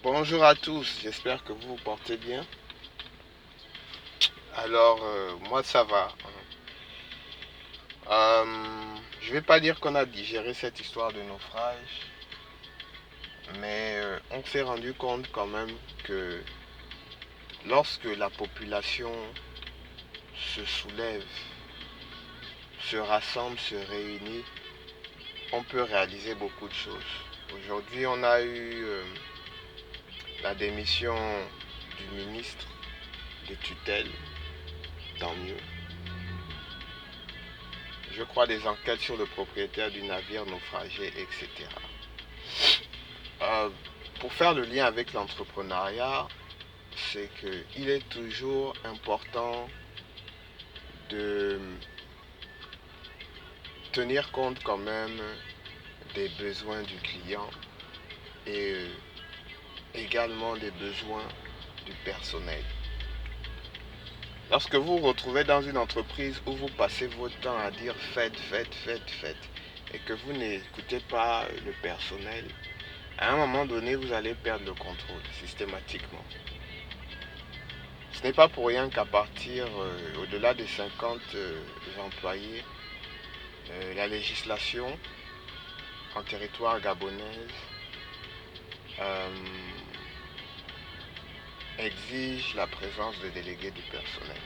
Bonjour à tous, j'espère que vous vous portez bien. Alors, moi ça va. Je vais pas dire qu'on a digéré cette histoire de naufrage, mais on s'est rendu compte quand même que lorsque la population se soulève, se rassemble, se réunit, on peut réaliser beaucoup de choses. Aujourd'hui, on a eu la démission du ministre de tutelle, tant mieux. Je crois des enquêtes sur le propriétaire du navire naufragé, etc. Euh, pour faire le lien avec l'entrepreneuriat, c'est qu'il est toujours important de tenir compte quand même des besoins du client et également des besoins du personnel. Lorsque vous vous retrouvez dans une entreprise où vous passez votre temps à dire faites, faites, faites, faites, et que vous n'écoutez pas le personnel, à un moment donné, vous allez perdre le contrôle systématiquement. Ce n'est pas pour rien qu'à partir au-delà des 50 employés, la législation en territoire gabonaise euh, exige la présence de délégués du personnel.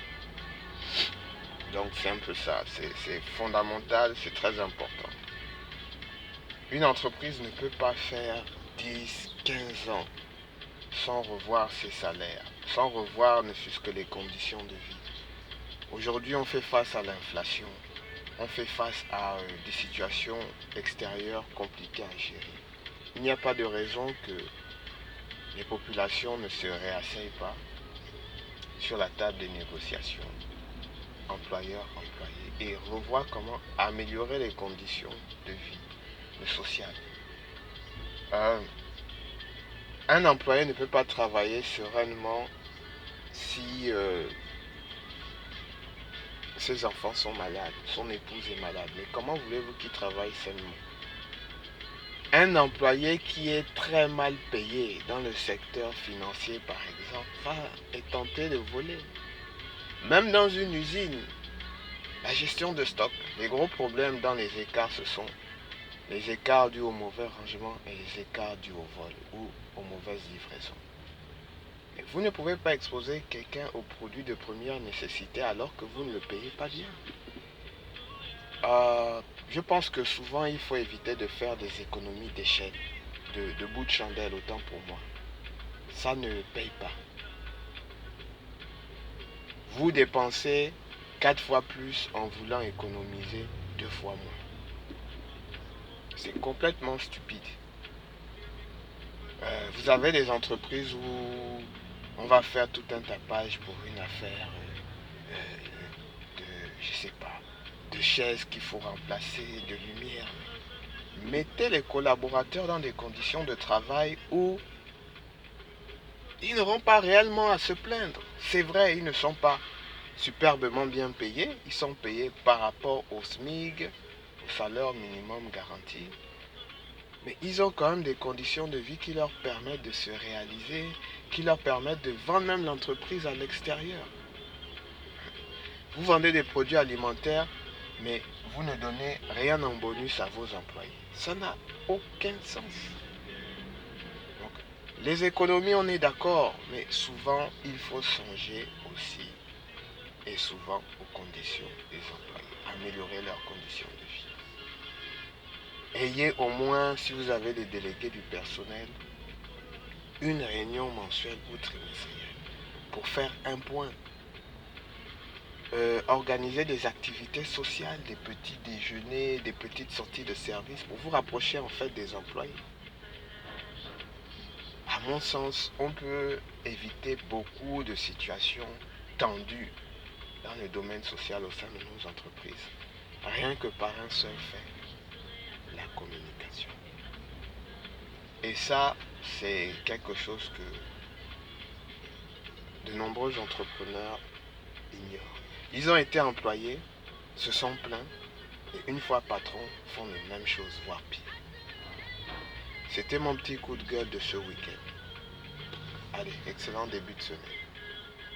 Donc c'est un peu ça, c'est fondamental, c'est très important. Une entreprise ne peut pas faire 10, 15 ans sans revoir ses salaires, sans revoir ne fût-ce que les conditions de vie. Aujourd'hui, on fait face à l'inflation, on fait face à des situations extérieures compliquées à gérer. Il n'y a pas de raison que les populations ne se réasseyent pas sur la table des négociations, employeurs-employés, et revoient comment améliorer les conditions de vie, le social. Euh, un employé ne peut pas travailler sereinement si ses enfants sont malades, son épouse est malade. Mais comment voulez-vous qu'il travaille sainement? Un employé qui est très mal payé dans le secteur financier, par exemple, est tenté de voler. Même dans une usine, la gestion de stock, les gros problèmes dans les écarts, ce sont les écarts dus au mauvais rangement et les écarts dus au vol ou aux mauvaises livraisons. Et vous ne pouvez pas exposer quelqu'un aux produits de première nécessité alors que vous ne le payez pas bien. Je pense que souvent il faut éviter de faire des économies d'échelle, de bout de chandelle autant pour moi. Ça ne paye pas. Vous dépensez 4 fois plus en voulant économiser 2 fois moins. C'est complètement stupide. Vous avez des entreprises où on va faire tout un tapage pour une affaire de, je sais pas, de chaises qu'il faut remplacer, de lumière. Mettez les collaborateurs dans des conditions de travail où ils n'auront pas réellement à se plaindre. C'est vrai, ils ne sont pas superbement bien payés. Ils sont payés par rapport au SMIG, au salaire minimum garanti. Mais ils ont quand même des conditions de vie qui leur permettent de se réaliser, qui leur permettent de vendre même l'entreprise à l'extérieur. Vous vendez des produits alimentaires, mais vous ne donnez rien en bonus à vos employés. Ça n'a aucun sens. Donc, les économies, on est d'accord, mais souvent, il faut songer aussi, et souvent, aux conditions des employés, améliorer leurs conditions de vie. Ayez au moins, si vous avez des délégués du personnel, une réunion mensuelle ou trimestrielle pour faire un point. Organiser des activités sociales, des petits déjeuners, des petites sorties de service pour vous rapprocher en fait des employés. À mon sens, on peut éviter beaucoup de situations tendues dans le domaine social au sein de nos entreprises, rien que par un seul fait, la communication. Et ça, c'est quelque chose que de nombreux entrepreneurs ignorent. Ils ont été employés, se sont plaints, et une fois patrons, font les mêmes choses, voire pire. C'était mon petit coup de gueule de ce week-end. Allez, excellent début de semaine.